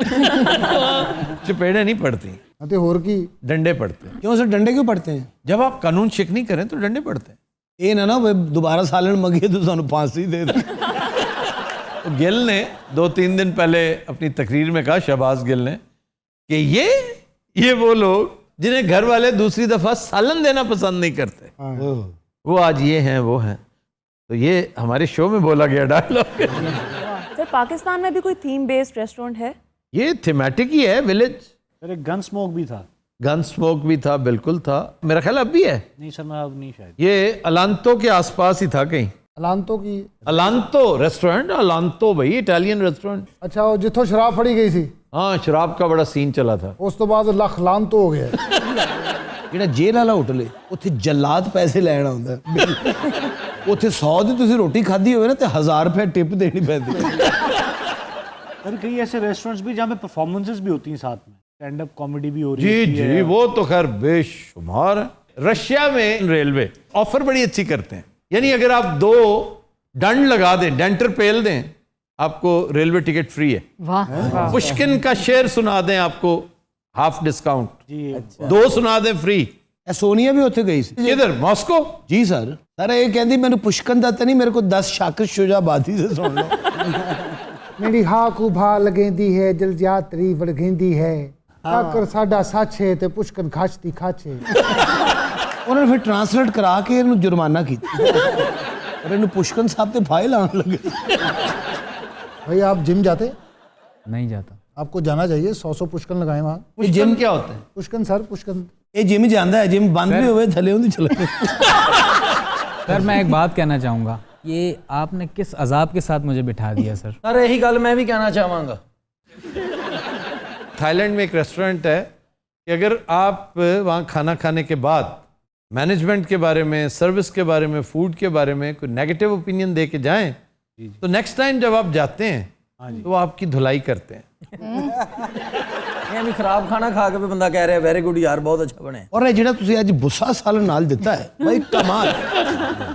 चपेड़े नहीं पड़ती, ਤੇ ਹੋਰ ਕੀ डंडे पड़ते हैं। क्यों सर, डंडे क्यों पड़ते हैं? जब आप कानून शिकनी करें तो डंडे पड़ते हैं। ये ना ना दोबारा सालन मंगिए तो सानू फांसी दे दे। तो गिल ने 2-3 दिन पहले अपनी तकरीर में कहा, शहबाज गिल ने, कि ये वो लोग जिन्हें घर वाले दूसरी दफा सालन देना पसंद नहीं करते, वो आज ये हैं वो हैं। तो ये हमारे शो में बोला गया डायलॉग। सर पाकिस्तान में भी कोई थीम बेस्ड रेस्टोरेंट है? ये थीमेटिक ही है, विलेज। सर एक गन स्मोक भी था। गन स्मोक भी था, बिल्कुल था, मेरा ख्याल अब भी है। नहीं सर, मैं अब नहीं शायद। ये अलांतो के आसपास ही था कहीं। ਅਲਾਂਤੋ ਕੀ? अलांतो रेस्टोरेंट, अलांतो भाई इटालियन रेस्टोरेंट। ਅੱਛਾ, ਉਹ ਜਿੱਥੋਂ ਸ਼ਰਾਬ ਫੜੀ ਗਈ ਸੀ हाँ, शराब का बड़ा सीन चला था। ਉਸ ਤੋਂ ਬਾਅਦ ਲੱਖ ਲਾਂਤੋ ਹੋ ਗਿਆ। ਜਿਹੜਾ ਜੇਲ੍ਹ ਵਾਲਾ ਹੋਟਲ ਹੈ ਉੱਥੇ ਜੱਲਾਦ ਪੈਸੇ ਲੈਣ ਆਉਂਦਾ ਹੈ। ਉੱਥੇ 100 ਦੀ ਤੁਸੀਂ ਰੋਟੀ ਖਾਧੀ ਹੋਵੇ ਨਾ ਤੇ 1000 रुपये टिप देनी पैंती। सर कई ऐसे रेस्टोरेंट्स भी जहाँ पे परफॉर्मेंसेस भी होती हैं साथ में, स्टैंड अप कॉमेडी भी हो रही जी है। जी, वो तो खैर बेशुमार है। रशिया में रेलवे ऑफर बड़ी अच्छी करते हैं, यानी अगर आप 2 दंड लगा दें, डेंटर पेल दें, आपको रेलवे टिकट फ्री है। वाह, पुष्किन का शेर सुना दें, आपको हाफ डिस्काउंट। जी 2 सुना दें फ्री। ਇਹ ਸੋਨੀਆ ਵੀ ਉੱਥੇ ਗਈ ਸੀ। किधर? मॉस्को? ਜੀ ਸਰ। ਸਰ ਇਹ ਕਹਿੰਦੀ ਮੈਨੂੰ ਪੁਸ਼ਕਨ ਦਾ ਤਾਂ ਨਹੀਂ, ਮੇਰੇ ਕੋ 10 ਸ਼ਾਕਰ ਸ਼ੁਜਾਬਾਦੀ से सुन लो। ਮੇਰੀ ਹਾ ਕੂ ਭਾ ਲਗੇਂਦੀ ਹੈ, ਦਿਲ ਜਾਤਰੀ ਵੜਗੇਂਦੀ ਹੈ, ਕਾਕਰ ਸਾਡਾ ਸੱਚ ਹੈ ਤੇ ਪੁਸ਼ਕਨ ਖਾਚਦੀ ਖਾਚੇ। ਉਹਨਾਂ ਨੇ ਫਿਰ ਟ੍ਰਾਂਸਲੇਟ ਕਰਾ ਕੇ ਇਹਨੂੰ ਜੁਰਮਾਨਾ ਕੀਤਾ, और ਇਹਨੂੰ ਪੁਸ਼ਕਨ ਸਾਹਿਬ ਤੇ ਫਾਇਲ ਆਉਣ ਲੱਗੇ। भाई आप जिम जाते? नहीं जाता। आपको जाना चाहिए, 100 पुष्कन लगाए वहाँ। पुष्कन क्या होता है? पुष्कन सर, पुष्कन ਇਹ ਜਿਮ ਜਾਂਦਾ ਹੈ, ਜਿਮ ਬੰਦ ਵੀ ਹੋਵੇ ਥੱਲੇ ਉਹਦੀ ਚਲੇ। सर मैं एक बात कहना चाहूँगा, ये आपने किस अजाब के साथ मुझे बिठा दिया सर। सर यही गल मैं भी कहना चाहूँगा। थाईलैंड में एक रेस्टोरेंट है कि अगर आप वहाँ खाना खाने के बाद मैनेजमेंट के बारे में, सर्विस के बारे में, फूड के बारे में कोई नेगेटिव ओपिनियन दे के जाएं, तो नेक्स्ट टाइम जब आप जाते हैं तो वो आपकी धुलाई करते हैं। ਇਹ ਵੀ ਖਰਾਬ ਖਾਣਾ ਖਾ ਕੇ ਵੀ ਬੰਦਾ ਕਹਿ ਰਿਹਾ ਵੈਰੀ ਗੁੱਡ ਯਾਰ, ਬਹੁਤ ਅੱਛਾ ਬਣਿਆ। ਔਰ ਇਹ ਜਿਹੜਾ ਤੁਸੀਂ ਅੱਜ ਬੁੱਸਾ ਸਾਲਨ ਨਾਲ ਦਿੱਤਾ ਹੈ ਭਾਈ, ਕਮਾਲ।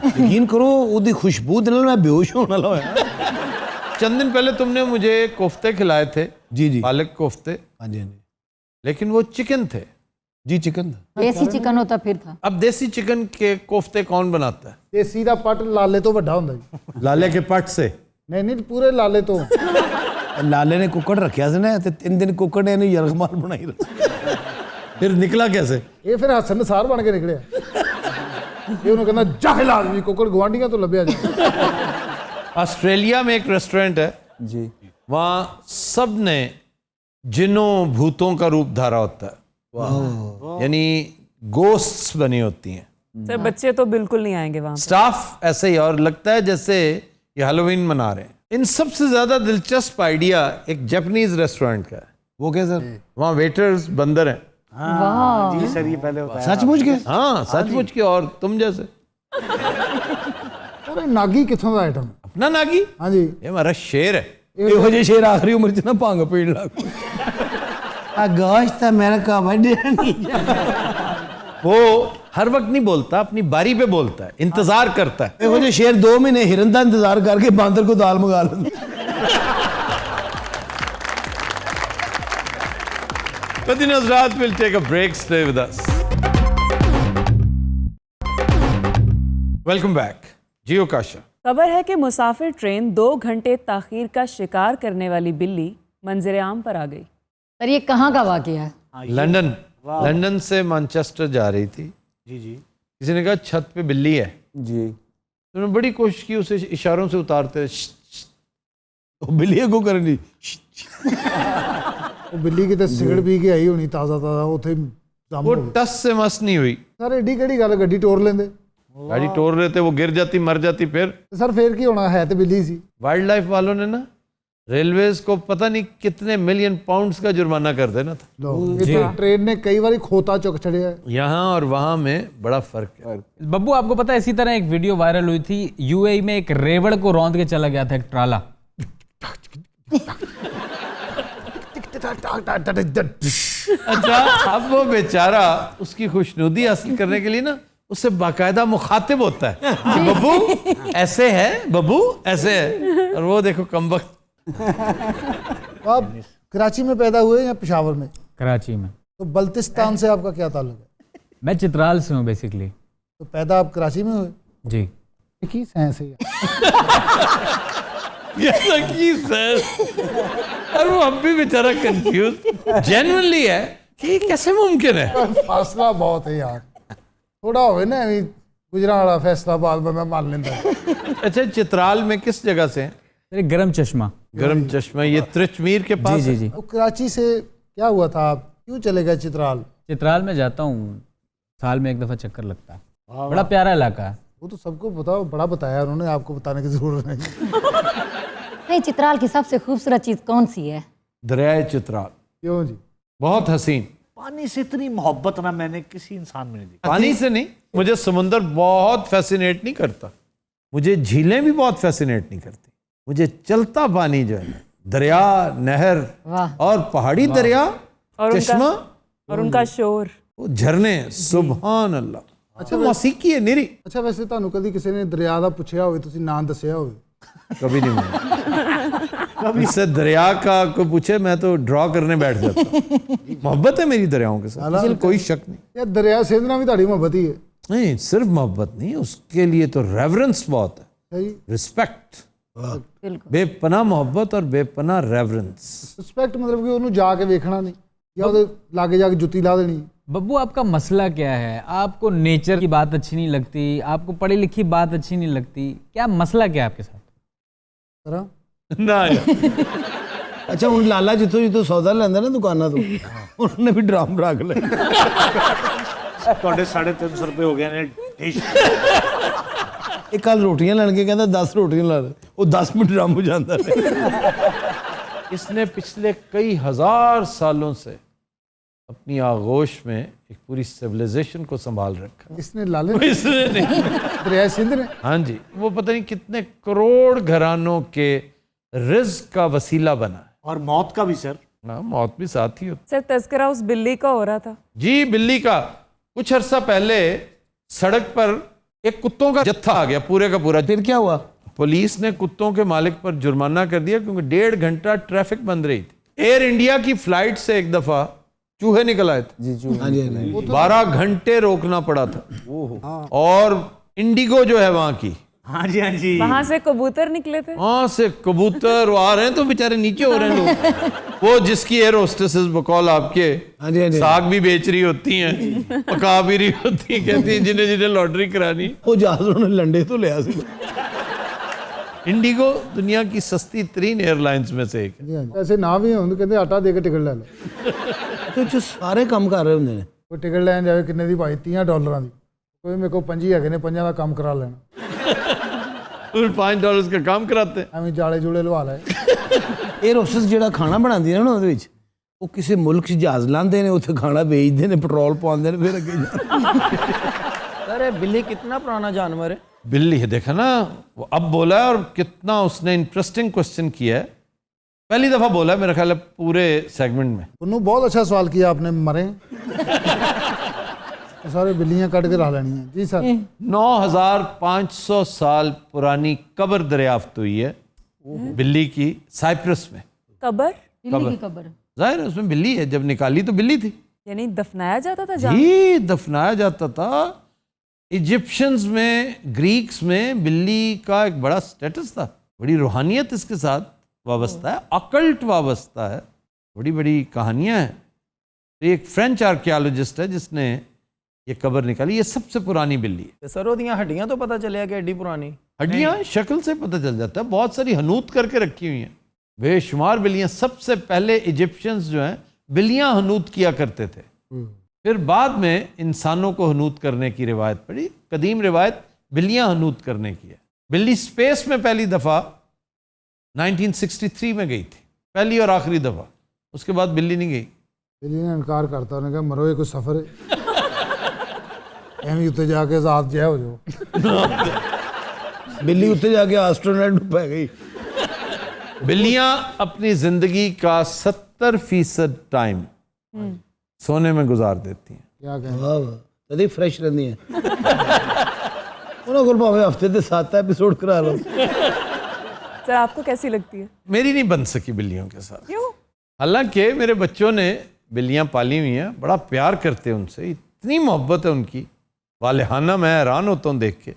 ਯਕੀਨ ਕਰੋ ਉਹਦੀ ਖੁਸ਼ਬੂ ਦੇ ਨਾਲ ਮੈਂ ਬੇਹੋਸ਼ ਹੋਣ ਵਾਲਾ ਹੋਇਆ। चंद दिन पहले तुमने मुझे कोफ्ते खिलाए थे। जी जी, पालक कोफ्ते। हाँ जी हाँ जी, लेकिन वो चिकन थे। जी चिकन था। देसी चिकन होता फिर था। अब देसी चिकन के कोफ्ते कौन बनाता है? देसी ਦਾ ਪੱਟ ਲਾਲੇ ਤੋਂ ਵੱਡਾ ਹੁੰਦਾ ਜੀ। लाले के पट से? ਨਹੀਂ ਨਹੀਂ, ਪੂਰੇ ਲਾਲੇ ਤੋਂ। ਲਾਲੇ ਨੇ ਕੁੱਕੜ ਰੱਖਿਆ ਸੀ ਨਾ, ਤੇ 3 ਦਿਨ ਕੁੱਕੜ ਨੇ ਇਹਨੂੰ ਯਰਗਮਾਲ ਬਣਾਈ ਰੱਖਿਆ। फिर निकला कैसे? ਇਹ ਫਿਰ ਹਸਨ ਨਸਾਰ ਬਣ ਕੇ ਨਿਕਲਿਆ। ਇਹ ਉਹਨੂੰ ਕਹਿੰਦਾ ਜਾਹਿਲ ਆਦਮੀ, ਕੁੱਕੜ ਗਵਾਂਢੀਆਂ ਤੋਂ ਲੱਭਿਆ ਜਾ। ऑस्ट्रेलिया में एक रेस्टोरेंट है जी, वहाँ सब ने जिनों भूतों का रूप धारा होता है, यानी गोस्ट्स बनी होती हैं। सर बच्चे तो बिल्कुल नहीं आएंगे वहाँ पे। स्टाफ ऐसे ही, और लगता है जैसे ये हैलोवीन मना रहे हैं। इन सबसे ज्यादा दिलचस्प आइडिया एक जापानीज रेस्टोरेंट का है। वो क्या सर? वहाँ वेटर्स बंदर हैं। हाँ जी सर, ये पहले होता है। सचमुच के? हाँ सचमुच के, और तुम जैसे। ਅਰੇ ਨਾਗੀ ਕਿੱਥੋਂ ਦਾ ਆਈਟਮ? अपना नागी? हाँ जी, ये हमारा शेर है। ਇਹੋ ਜਿਹੇ ਸ਼ੇਰ ਆਖਰੀ ਉਮਰ 'ਚ ਨਾ ਭੰਗ ਪੀਣ ਲੱਗ ਪਏ। ਆ ਗੋਸ਼ਤ ਤਾਂ ਮੇਰੇ ਕੋ ਵੱਢਿਆ ਨਹੀਂ ਜਾਂਦਾ। वो हर वक्त नहीं बोलता, अपनी बारी पे बोलता है, इंतजार करता है। ਇਹੋ ਜਿਹੇ ਸ਼ੇਰ 2 ਮਹੀਨੇ ਹਿਰਨ ਦਾ ਇੰਤਜ਼ਾਰ ਕਰਕੇ ਬਾਂਦਰ ਕੋ ਦਾਲ ਮੰਗਾ ਲੈਂਦੇ। But Hazrat will take a break. Stay with us. Welcome back. जियो काशा। खबर है कि मुसाफिर ट्रेन 2 घंटे ताखीर का शिकार करने वाली बिल्ली मंजर आम पर आ गई। सर ये कहाँ का वाकया है? लंदन, लंदन से मैनचेस्टर जा रही थी। जी जी। किसी ने कहा छत पे बिल्ली है। जी, तो उन्होंने बड़ी कोशिश की उसे इशारों से उतारते। ਉਹ ਬਿੱਲੀ ਕੋ ਕਰਨੀ। ਉਹ ਬਿੱਲੀ ਕਿਤੇ ਸਿਗਰਟ ਪੀ ਕੇ ਆਈ ਹੋਣੀ ਤਾਜ਼ਾ ਤਾਜ਼ਾ, ਉੱਥੇ वो टस से मस नहीं हुई। सर एडी केड़ी गल गड्डी टोर लेंदे, गाड़ी तोड़ रहे थे, वो गिर जाती मर जाती। फिर सर फिर की होना है, तो बिल्ली सी। वाइल्ड लाइफ वालों ने ना रेलवेज को पता नहीं कितने मिलियन पाउंड्स का जुर्माना कर देना था। ये तो ट्रेन ने कई बार खोता चुक चढ़िया है। यहाँ और वहाँ में बड़ा फर्क है। बब्बू आपको पता है इसी तरह एक वीडियो वायरल हुई थी, यूएई में एक रेवड़ को रौंद के चला गया था एक ट्राला। अच्छा, अब वो बेचारा उसकी खुशनुदी हासिल करने के लिए ना उससे बाकायदा मुखातिब होता है कि बब्बू ऐसे है, बब्बू ऐसे है, और वो देखो कमबख्त। आप कराची में पैदा हुए या पेशावर में? कराची में। तो बल्तिस्तान से आपका क्या ताल्लुक है? मैं चित्राल से हूँ बेसिकली। तो पैदा आप कराची में हुए? जी। एक ही सेंस है और वो अब भी बेचारा कंफ्यूज जेन्युइनली है कि कैसे मुमकिन है। फासला बहुत है यार, थोड़ा होवे ना गुजरावाला फैसलाबाद बंदा मान लेता है। अच्छा, चित्राल में किस जगह से हैं? अरे गरम चश्मा। गरम चश्मा ये त्रिचमीर के पास? जी जी जी। तो कराची से क्या हुआ था, आप क्यों चले गए चित्राल? चित्राल में जाता हूँ, साल में एक दफा चक्कर लगता है। बड़ा प्यारा इलाका है। वो तो सबको बताओ, बड़ा बताया उन्होंने, आपको बताने की जरूरत नहीं। नहीं, चित्राल की सबसे खूबसूरत चीज कौन सी है? दरियाए चित्राल। क्यों जी? बहुत हसीन। पानी से इतनी मोहब्बत ना मैंने किसी इंसान में नहीं देखी। पानी से नहीं, मुझे समुंदर बहुत फैसिनेट नहीं करता, मुझे झीलें भी बहुत फैसिनेट नहीं करती, मुझे चलता पानी जो है, दरिया, नहर और पहाड़ी दरिया, चश्मा और उनका शोर, वो झरने, सुभान अल्लाह। अच्छा, मौसीकी है निरी। अच्छा, वैसे ਤੁਹਾਨੂੰ कभी किसी ने दरिया का पूछा हो, तुसी नाम दसिया हो? कभी नहीं मिला। इससे दरिया का कोई पूछे मैं तो ड्रॉ करने बैठ जाता हूँ। मोहब्बत है मेरी दरियाओं के साथ, इसलिए कोई शक नहीं। यार दरिया सिंधना भी ताड़ी मोहब्बत ही है। नहीं, सिर्फ मोहब्बत नहीं, उसके लिए तो रेवरेंस बहुत है, रिस्पेक्ट, बेपनाह मोहब्बत और बेपनाह रेवरेंस। रिस्पेक्ट मतलब कि उन्हें जाके देखना नहीं या उहदे लागे जाके जुत्ती ला देनी। बब्बू आपका मसला क्या है? आपको नेचर की बात अच्छी नहीं लगती, आपको पढ़ी लिखी बात अच्छी नहीं लगती, क्या मसला क्या है आपके साथ? ना अच्छा, हूँ लाला जितों जितों सौदा लेंदा ना दुकाना तो उन्होंने भी ड्राम रख ले। ਤੁਹਾਡੇ 350 रुपए हो गए ने डिश। एक कल रोटियां लैन के कहता 10 रोटियां ला दे, वो 10 मिनट ड्राम हो जाता है। इसने पिछले कई हजार सालों से अपनी आगोश में एक पूरी सिविलाइजेशन को संभाल रखा। इसने लाले इसने नहीं, दरिया सिंध ने। हाँ जी, वो पता नहीं कितने करोड़ घरानों के रिज्क का वसीला बना है। और मौत का भी सर। हाँ, मौत भी साथ ही होती। सर तस्करा उस बिल्ली का हो रहा था। जी, बिल्ली का। कुछ अरसा पहले सड़क पर एक कुत्तों का जत्था आ गया पूरे का पूरा। फिर क्या हुआ? पुलिस ने कुत्तों के मालिक पर जुर्माना कर दिया क्योंकि 1.5 घंटा ट्रैफिक बंद रही थी। एयर इंडिया की फ्लाइट से एक दफा चूहे निकल आए थे। जी, चूहे। 12 घंटे रोकना पड़ा था। और इंडिगो जो है वहां की, हाँ जी, हाँ जी, वहां से कबूतर निकले थे। वहां से कबूतर वो आ रहे हैं तो बेचारे नीचे हो रहे हैं लोग। वो जिसकी एयर होस्टेसेस बकौल आपके साग भी बेच रही होती हैं, पका भी रही होती हैं, कहती हैं जिन्हें जिन्हें लॉटरी करानी। वो जहाज उन्होंने लंडे तो लिया सी। इंडिगो दुनिया की सस्ती तरीन एयरलाइंस में से एक है। ऐसे ना भी होंगे, कहते आटा दे के टिकट ले लो। तो सारे काम कर रहे होंगे ने। कोई टिकट लैन जाए किन्ने दी भाई $30 की, कोई मेरे को 5 है ने 5 का काम करा लेना। $5 का काम कराते हैं। ਐਵੇਂ ਜਾਲੇ ਜੂਲੇ ਲਵਾ ਲੈ। एयर होस्टेस ਜਿਹੜਾ ਖਾਣਾ ਬਣਾਉਂਦੀ ਹੈ ਨਾ ਉਹਦੇ ਵਿੱਚ, ਉਹ ਕਿਸੇ ਮੁਲਕ 'ਚ ਜਹਾਜ਼ ਲਾਉਂਦੇ ਨੇ, ਉੱਥੇ ਖਾਣਾ ਵੇਚਦੇ ਨੇ, ਪੈਟਰੋਲ ਪਾਉਂਦੇ ਨੇ, ਫਿਰ ਅੱਗੇ ਜਾਂਦੇ। अरे बिल्ली कितना पुराना जानवर है। बिल्ली है, देखा ना, वो अब बोला है और कितना उसने इंटरेस्टिंग क्वेश्चन किया है। पहली दफा बोला है मेरा ख्याल है पूरे सेगमेंट में। उन्होंने बहुत अच्छा सवाल किया आपने, मरे सारे बिल्लियां काट के ला लेनी है। जी सर। 9500 साल पुरानी कब्र दरियाफ्त हुई है बिल्ली की, साइप्रस में। कब्र? बिल्ली की कब्र। जाहिर है उसमें बिल्ली है, जब निकाली तो बिल्ली थी। यानी दफनाया जाता था जहाँ? जी, दफनाया जाता था। इजिप्शियंस में, ग्रीक्स में बिल्ली का एक बड़ा स्टेटस था, बड़ी रूहानियत इसके साथ वाबस्ता है, अकल्ट वाबस्ता है, बड़ी बड़ी कहानियां हैं। तो एक फ्रेंच आर्कियोलॉजिस्ट है जिसने ये कब्र निकाली, ये सबसे पुरानी बिल्ली है। सर ओदियां हड्डियां तो पता चलिया कि एडी पुरानी हड्डियां शक्ल से पता चल जाता है, बहुत सारी हनूत करके रखी हुई हैं, बेशुमार बिल्लियां। सबसे पहले इजिप्शियंस जो हैं बिल्लियां हनूत किया करते थे। फिर बाद में इंसानों को हनूत करने की रिवायत पड़ी। कदीम रिवायत बिल्लियां हनूत करने की है। बिल्ली स्पेस में पहली दफ़ा 1963 में गई थी, पहली और आखिरी दफ़ा। उसके बाद बिल्ली नहीं गई। बिल्ली ने इनकार करता, उन्होंने कहा मरो, ये कोई सफ़र है, एवं उत्ते जाके साथ जय हो जाओ। बिल्ली उत्ते जाके एस्ट्रोनॉट पै गई। बिल्लियां अपनी जिंदगी का 70% टाइम सोने में गुजार देती हैं। क्या कहें, वाह वाह, कभी फ्रेश रहती हैं। उन्होंने को भावे हफ्ते से 7 एपिसोड करा लो। सर आपको कैसी लगती है? मेरी नहीं बन सकी बिल्लियों के साथ। क्यों? हालांकि मेरे बच्चों ने बिल्लियां पाली हुई हैं, बड़ा प्यार करते हैं उनसे, इतनी मोहब्बत है उनकी वालिहाना, मैं हैरान होता हूँ देख के।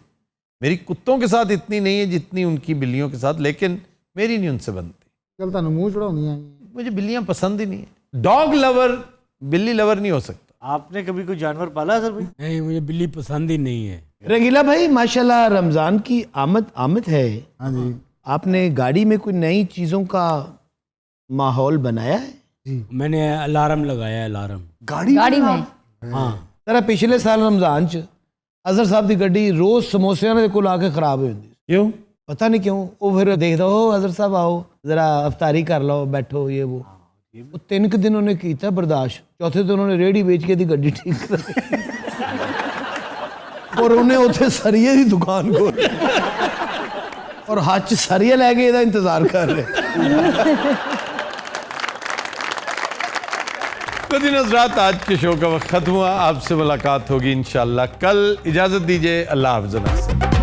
मेरी कुत्तों के साथ इतनी नहीं है जितनी उनकी बिल्लियों के साथ, लेकिन मेरी नहीं उनसे बनती। चल तुहानू मूँह चढ़ाउंदियां। मुझे बिल्लियां पसंद ही नहीं है। डॉग लवर बिल्ली लवर नहीं हो सकता। आपने कभी कोई जानवर पाला है सर भाई? नहीं, मुझे बिल्ली पसंद ही नहीं है। रंगीला भाई माशाल्लाह रमज़ान की आमद है। हाँ जी, आपने गाड़ी में कोई नई चीज़ों का माहौल बनाया है? मैंने अलार्म लगाया है, अलार्म गाड़ी में हाँ। तेरा पिछले साल रमज़ान च अजहर साहब की गड्डी रोज़ समोसियां दे कोल आके खराब हो जाती। क्यों? पता नहीं क्यों। वो फिर देखता हो अजहर साहब आओ ज़रा अफ्तारी कर लो, बैठो, ये वो 3 दिन उन्हें किया बर्दाश्त। चौथे दिन उन्होंने रेहड़ी बेच के दी गड्डी ठीक कर और उन्हें उत्थे सरिये की दुकान खोल और हाथ च सरिया लैके ਇਹਦਾ इंतजार कर रहे। तो दिन हज़रात, आज के शो का वक्त खत्म हुआ। आपसे मुलाकात होगी इंशाल्लाह कल। इजाज़त दीजिए, अल्लाह हाफ़िज़।